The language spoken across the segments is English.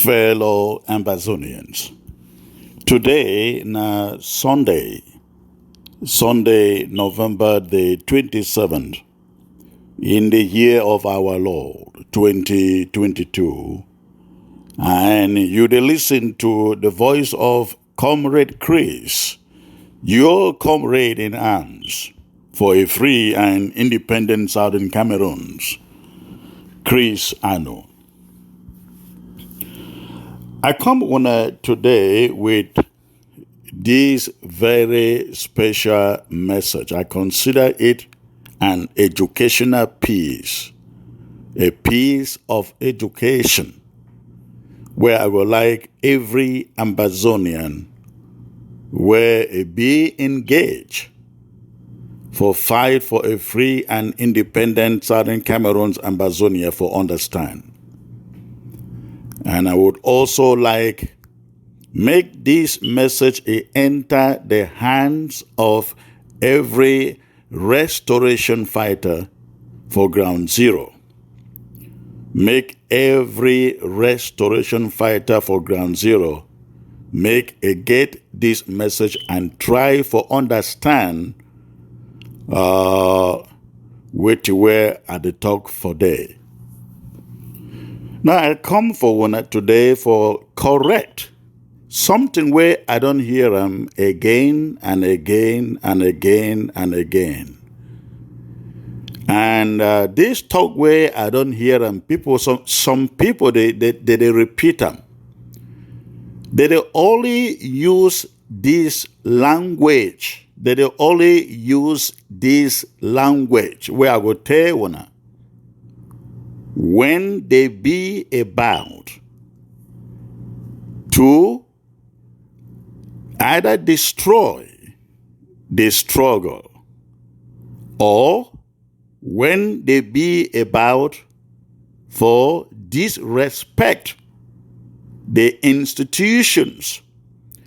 fellow Ambazonians. Today, na Sunday, November the 27th, in the year of our Lord, 2022, and you listen to the voice of Comrade Chris, your comrade in arms for a free and independent Southern Cameroons, Chris Ano. I come on today with this very special message. I consider it an educational piece, a piece of education, where I would like every Ambazonian where be engaged for fight for a free and independent Southern Cameroon's Ambazonia for understand. And I would also like make this message enter the hands of every restoration fighter for Ground Zero. Make every restoration fighter for Ground Zero get this message and try for understand which were at the talk for day. Now I come for one today for correct something where I don't hear them again and again and again and again. And this talk where I don't hear them, people, some people they repeat them. They only use this language. They only use this language where I will tell one. When they be about to either destroy the struggle, or when they be about for disrespect the institutions,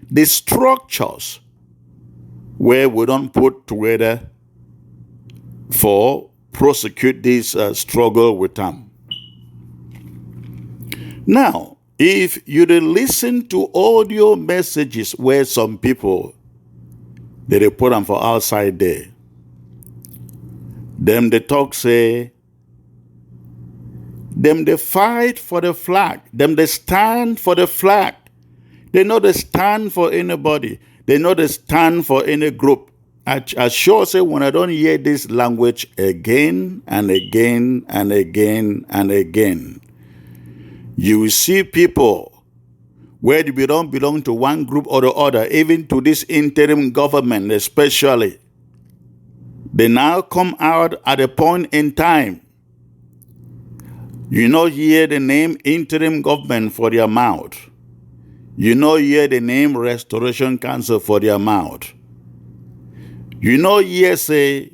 the structures where we don't put together for prosecute this struggle with them. Now, if you listen to audio messages where some people, they put them for outside there, them they talk say, them they fight for the flag, them they stand for the flag. They know they stand for anybody. They know they stand for any group. I sure say when I don't hear this language again and again and again and again, you will see people where they don't belong to one group or the other, even to this interim government especially. They now come out at a point in time. You know, hear the name interim government for their mouth. You know, hear the name Restoration Council for their mouth. You know, hear say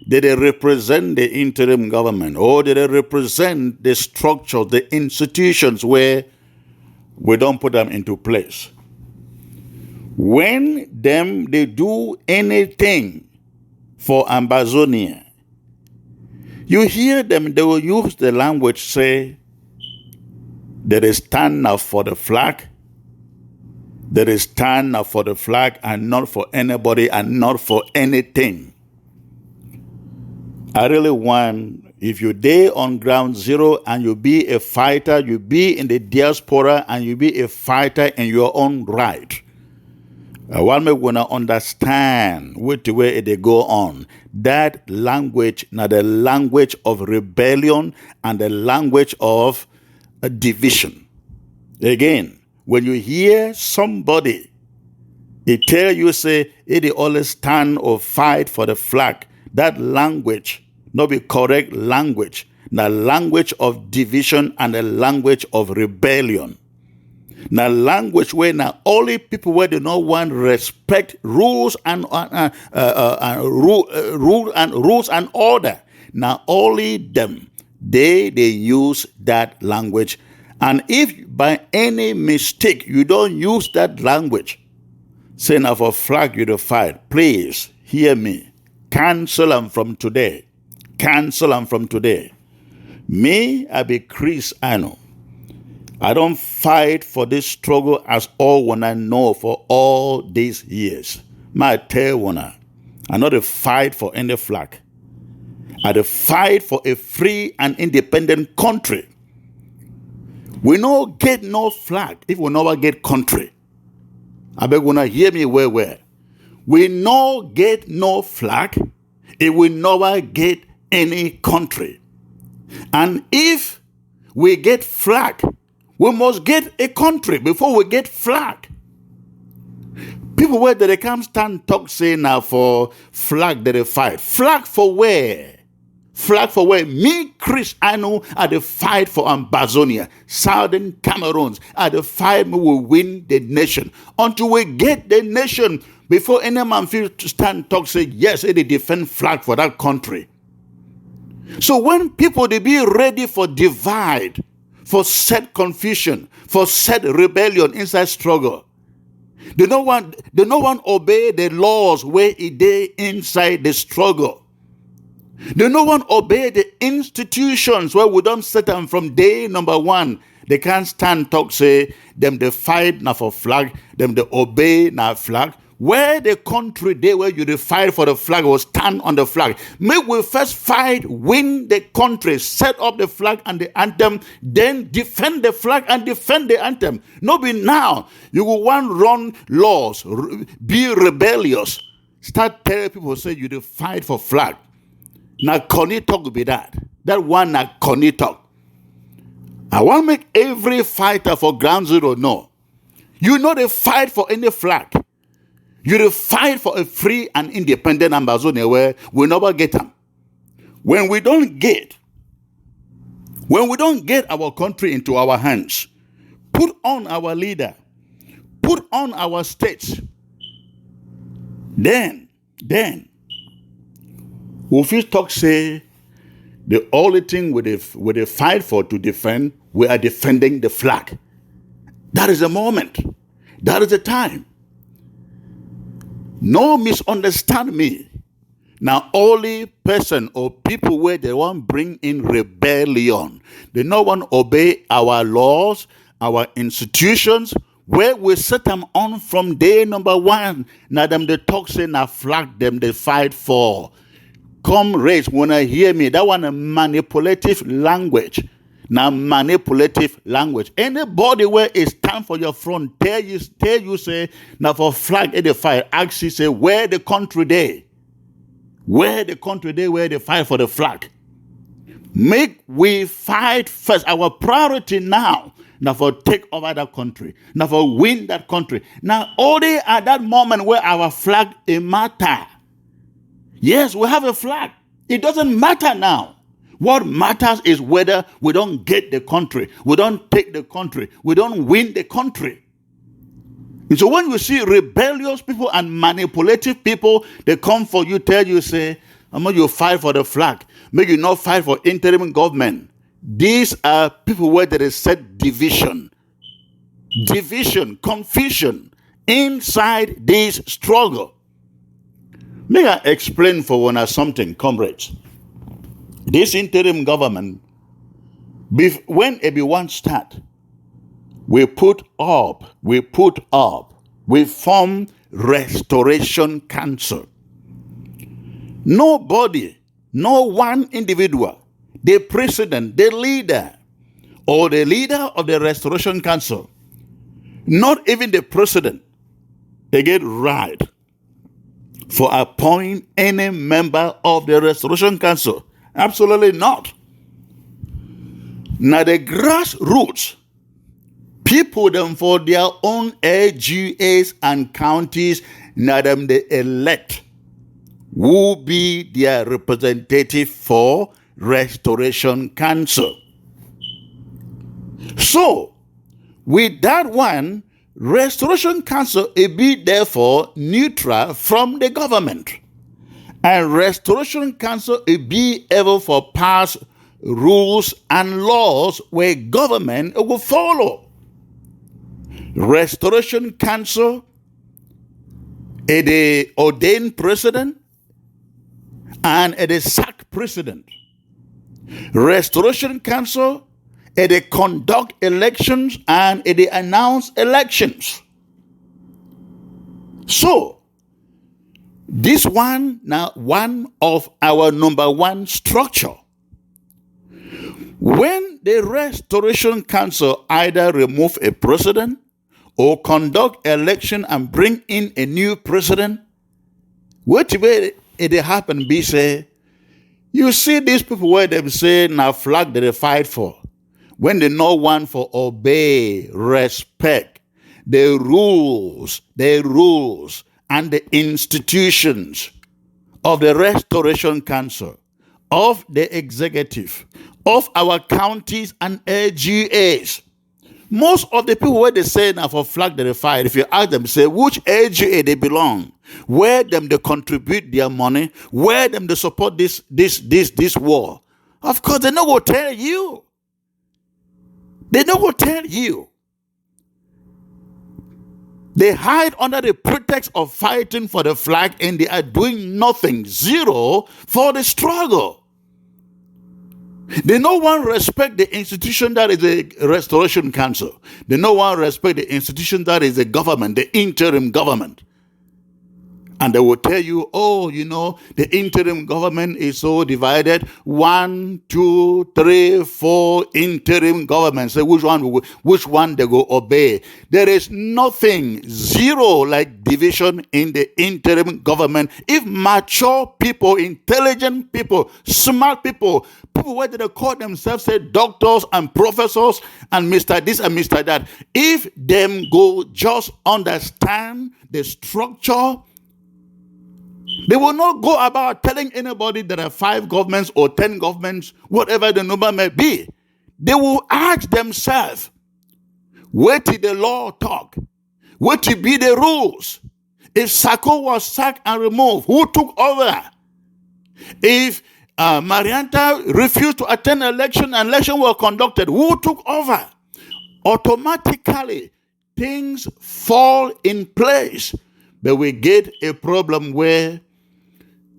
that they represent the interim government, or that they represent the structure, the institutions where we don't put them into place. When they do anything for Ambazonia, you hear them, they will use the language, say, that they stand up for the flag, that they stand up for the flag and not for anybody and not for anything. I really want, if you're there on Ground Zero and you be a fighter, you be in the diaspora and you be a fighter in your own right, I want me to understand which way they go on. That language, now the language of rebellion and the language of division. Again, when you hear somebody, it tell you, say, they always stand or fight for the flag, that language, not be correct language, the language of division and the language of rebellion. Now, language where now only people where they don't want respect rules and rules and order. Now, only them they use that language. And if by any mistake you don't use that language, say now for flag you to fight, please hear me. Cancel them from today. Cancel them from today. Me, I be Chris Ano. I don't fight for this struggle as all when I know for all these years. My tell one, I not a fight for any flag. I the fight for a free and independent country. We no get no flag if we never get country. I beg you hear me where. We no get no flag if we never get any country. And if we get flag, we must get a country before we get flag. People where they can't stand talk say now for flag that they fight. Flag for where? Flag for where? Me, Chris, I know at the fight for Ambazonian, Southern Cameroons, at the fight we will win the nation. Until we get the nation, before any man feels to stand talk say, yes, they defend flag for that country. So when people they be ready for divide, for set confusion, for set rebellion inside struggle, they no one obey the laws where it they inside the struggle. They no one obey the institutions where we don't set them from day number one. They can't stand talk say them they fight now for flag, them they obey now flag. Where the country they where you fight for the flag or stand on the flag. Make we first fight, win the country, set up the flag and the anthem, then defend the flag and defend the anthem. No be now. You will want run laws, be rebellious. Start telling people say you fight for flag. Now Connie talk will be that. That one now Connie talk. I want to make every fighter for ground zero know. You know they fight for any flag. You fight for a free and independent Ambazonian where we never get them. When we don't get our country into our hands, put on our leader, put on our states, then if you talk say the only thing we they fight for to defend, we are defending the flag. That is the moment. That is the time. No misunderstand me. Now, only person or people where they want bring in rebellion. They no one obey our laws, our institutions, where we set them on from day number one. Now them they talk say now flag them they fight for. Come race, wanna hear me? That one a manipulative language. Now manipulative language. Anybody where it's time for your front, tell you say, now for flag at the fight, ask you say, where the country they? Where the country they, where they fight for the flag? Make we fight first. Our priority now for take over that country. Now for win that country. Now only at that moment where our flag it matter. Yes, we have a flag. It doesn't matter now. What matters is whether we don't get the country, we don't take the country, we don't win the country. And so when you see rebellious people and manipulative people, they come for you, tell you, say, I'm going to fight for the flag. Make you not fight for interim government. These are people where there is set division, confusion inside this struggle. May I explain for one something, comrades? This interim government, when everyone start, we form Restoration Council. Nobody, no one individual, the president, the leader, or the leader of the Restoration Council, not even the president, they get right for appoint any member of the Restoration Council. Absolutely not. Now the grassroots, people them for their own AGAs and counties, now them they elect who be their representative for Restoration Council. So, with that one, Restoration Council it be therefore neutral from the government. And Restoration Council it be able for pass rules and laws where government will follow. Restoration Council it is ordained president and it is sack president. Restoration Council They conduct elections and they announce elections. So, this one of our number one structure. When the Restoration Council either remove a president or conduct election and bring in a new president, what it happen be say, you see these people where they say now flag that they fight for, when they know one for obey, respect the rules and the institutions of the Restoration Council, of the executive, of our counties and AGAs. Most of the people where they say now for flag that they fight, if you ask them, say which AGA they belong, where them they contribute their money, where them they support this war. Of course, they not going to tell you. They not going to tell you. They hide under the pretext of fighting for the flag and they are doing nothing, zero, for the struggle. They no one respect the institution that is the Restoration Council. They no one respect the institution that is the government, the interim government. And they will tell you, oh, you know, the interim government is so divided. 1, 2, 3, 4 interim governments. So which one they go obey? There is nothing, zero like division in the interim government. If mature people, intelligent people, smart people where they call themselves say doctors and professors and Mr. this and Mr. that, if them go just understand the structure, they will not go about telling anybody there are 5 governments or 10 governments, whatever the number may be. They will ask themselves, where did the law talk? What to be the rules? If Sako was sacked and removed, who took over? If Marianta refused to attend election and election were conducted, who took over? Automatically, things fall in place. But we get a problem where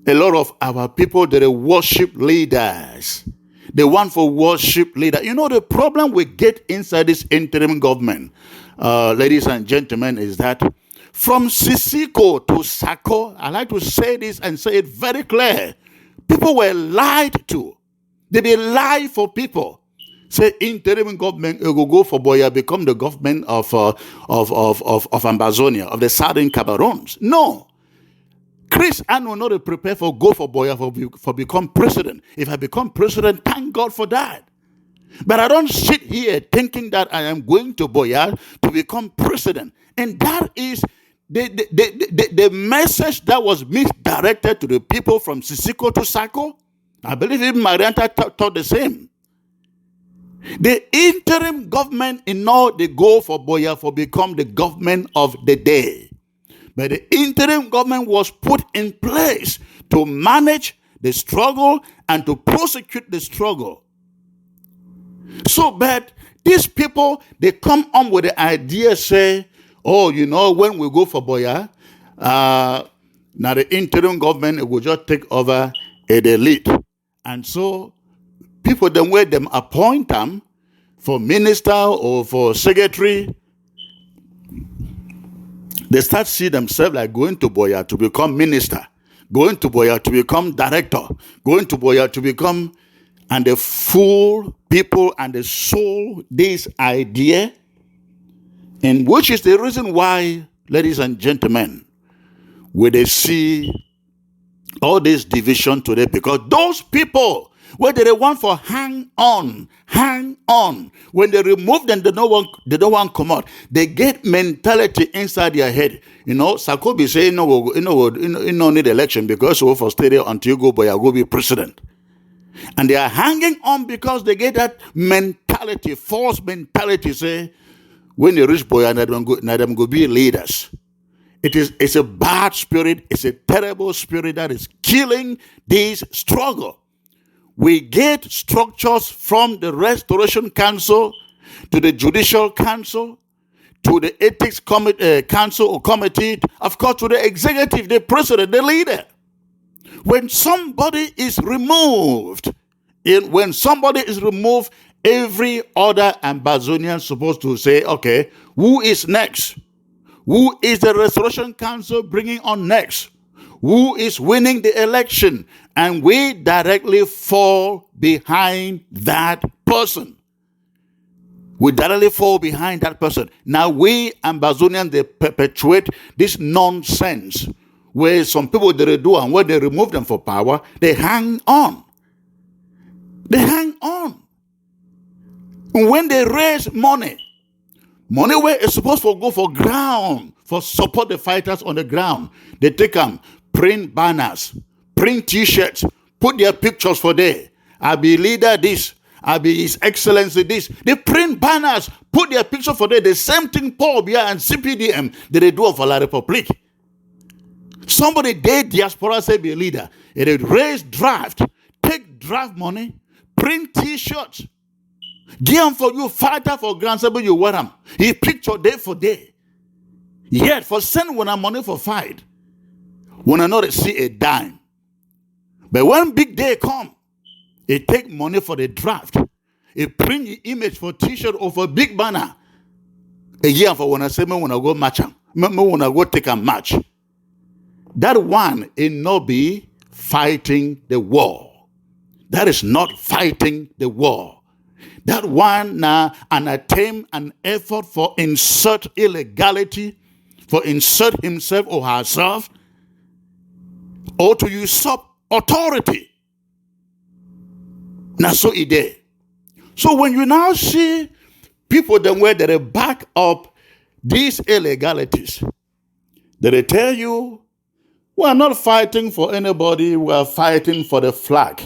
a lot of our people, they worship leaders. They want for worship leader. You know, the problem we get inside this interim government, ladies and gentlemen, is that from Sisiko to Sako, I like to say this and say it very clear. People were lied to. They be lie for people. Say interim government will go for Boya, become the government of Ambazonian, of the Southern Cabarons. No. Chris, I will not prepare for go for Boya for become president. If I become president, thank God for that. But I don't sit here thinking that I am going to Boya to become president. And that is the message that was misdirected to the people from Sisiko to Sako. I believe even Marianta thought the same. The interim government, they go for Boya for become the government of the day. But the interim government was put in place to manage the struggle and to prosecute the struggle. So, but these people, they come on with the idea, say, oh, you know, when we go for Boya, now the interim government will just take over the lead. And so, people then where them appoint them for minister or for secretary, they start see themselves like going to Boya to become minister, going to Boya to become director, going to Boya to become, and they fool people and they sold this idea, and which is the reason why, ladies and gentlemen, we they see all this division today, because those people where they want for hang on. When they remove them, they don't want come out. They get mentality inside their head. You know, Sakobi say, no need election because we for stay there until you go by go be president. And they are hanging on because they get that mentality, false mentality, say, when they reach Boya, now them go be leaders. It's a bad spirit, it's a terrible spirit that is killing this struggle. We get structures from the Restoration Council to the Judicial Council to the Ethics Council or Committee, of course to the Executive, the President, the leader. When somebody is removed, every other Ambazonian supposed to say, okay, who is next? Who is the Restoration Council bringing on next? Who is winning the election? And we directly fall behind that person. We directly fall behind that person. Now we Ambazonians, they perpetuate this nonsense where some people they do, and when they remove them for power, they hang on. They hang on. And when they raise money where it's supposed to go for ground, for support the fighters on the ground, they take them, print banners, print t-shirts, put their pictures for there. I be leader this, I be His Excellency this. They print banners, put their picture for there. The same thing Paul Biya and CPDM they do for La Republique. Somebody they diaspora say be a leader. They raise draft, take draft money, print t-shirts, give them for you, fighter for grand sable you wear them. He picture day for day. Yet for send when money for fight, when I not see a dime. But when big day come, it take money for the draft. It print the image for t-shirt or for big banner. A year for when I say me when I go match them. Me when I go take a match. That one it not be fighting the war. That is not fighting the war. That one now an attempt, an effort for insert illegality, for insert himself or herself, or to usurp authority. Now so it is. So when you now see people then where they back up these illegalities, they tell you, we are not fighting for anybody, we are fighting for the flag.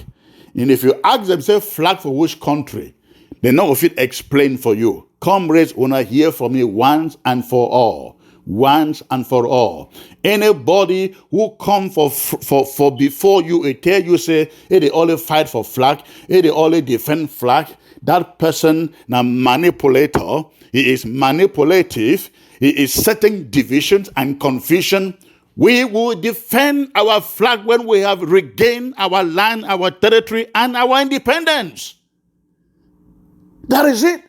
And if you ask them, say flag for which country, they know if it explain for you. Comrades, when I hear from you once and for all. Once and for all. Anybody who come for before you, it tell you say, hey, they only fight for flag, hey, they only defend flag. That person now manipulator, he is manipulative, he is setting divisions and confusion. We will defend our flag when we have regained our land, our territory, and our independence. That is it.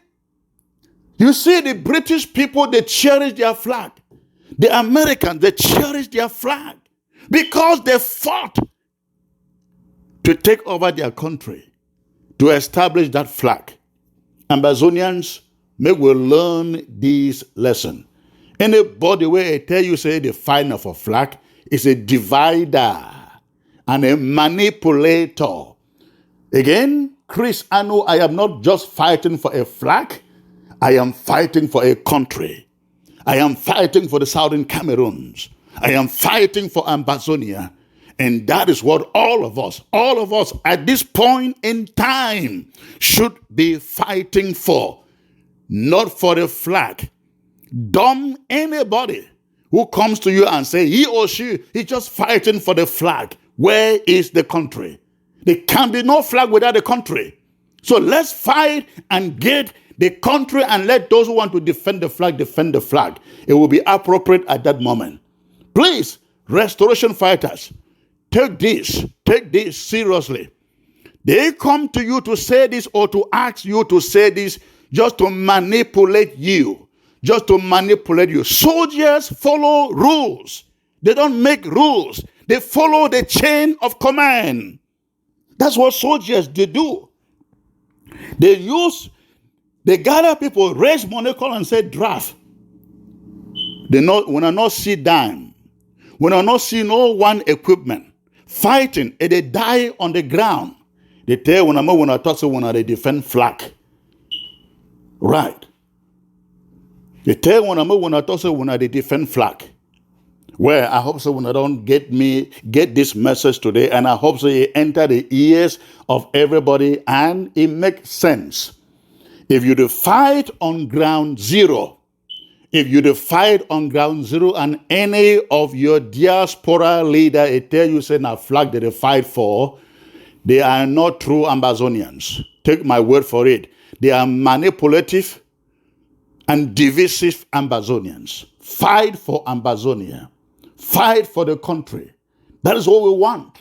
You see, the British people, they cherish their flag. The Americans, they cherish their flag because they fought to take over their country, to establish that flag. Ambazonians, may we learn this lesson. Anybody where I tell you, say the fight of a flag is a divider and a manipulator. Again, Chris, I know I am not just fighting for a flag. I am fighting for a country. I am fighting for the Southern Cameroons. I am fighting for Ambazonia. And that is what all of us at this point in time should be fighting for. Not for the flag. Dumb anybody who comes to you and say he or she is just fighting for the flag. Where is the country? There can be no flag without a country. So let's fight and get the country and let those who want to defend the flag, defend the flag. It will be appropriate at that moment. Please, restoration fighters, take this seriously. They come to you to say this or to ask you to say this just to manipulate you. Just to manipulate you. Soldiers follow rules. They don't make rules. They follow the chain of command. That's what soldiers they do. They gather people, raise money, call and say draft. When I not see dime, when I not see no one equipment, fighting, and they die on the ground. They tell when I talk to when they defend flag. Right. They tell when I talk to when they defend flag. Well, I hope so when I don't get this message today, and I hope so it enter the ears of everybody and it makes sense. If you fight on ground zero, and any of your diaspora leader, it tell you say now flag that they fight for, they are not true Ambazonians. Take my word for it. They are manipulative and divisive Ambazonians. Fight for Ambazonia. Fight for the country. That is what we want.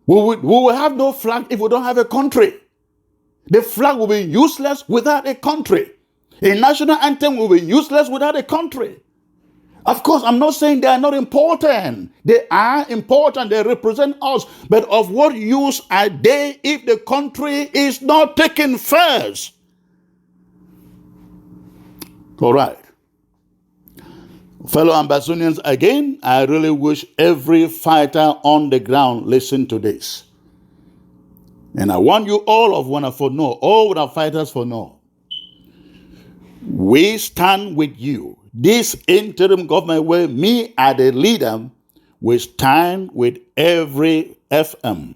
We will have no flag if we don't have a country. The flag will be useless without a country. A national anthem will be useless without a country. Of course, I'm not saying they are not important. They are important. They represent us. But of what use are they if the country is not taken first? All right. Fellow Ambazonians, again, I really wish every fighter on the ground listen to this. And I want you all of one for know, all our fighters for know. We stand with you. This interim government where me as the leader will stand with every FM,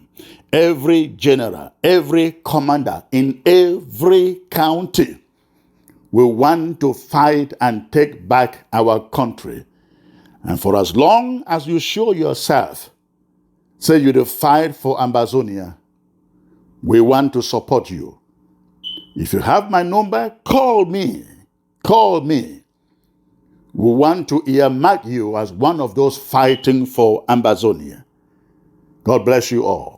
every general, every commander in every county. We want to fight and take back our country. And for as long as you show yourself, say you to fight for Ambazonia, we want to support you. If you have my number, call me. Call me. We want to earmark you as one of those fighting for Ambazonia. God bless you all.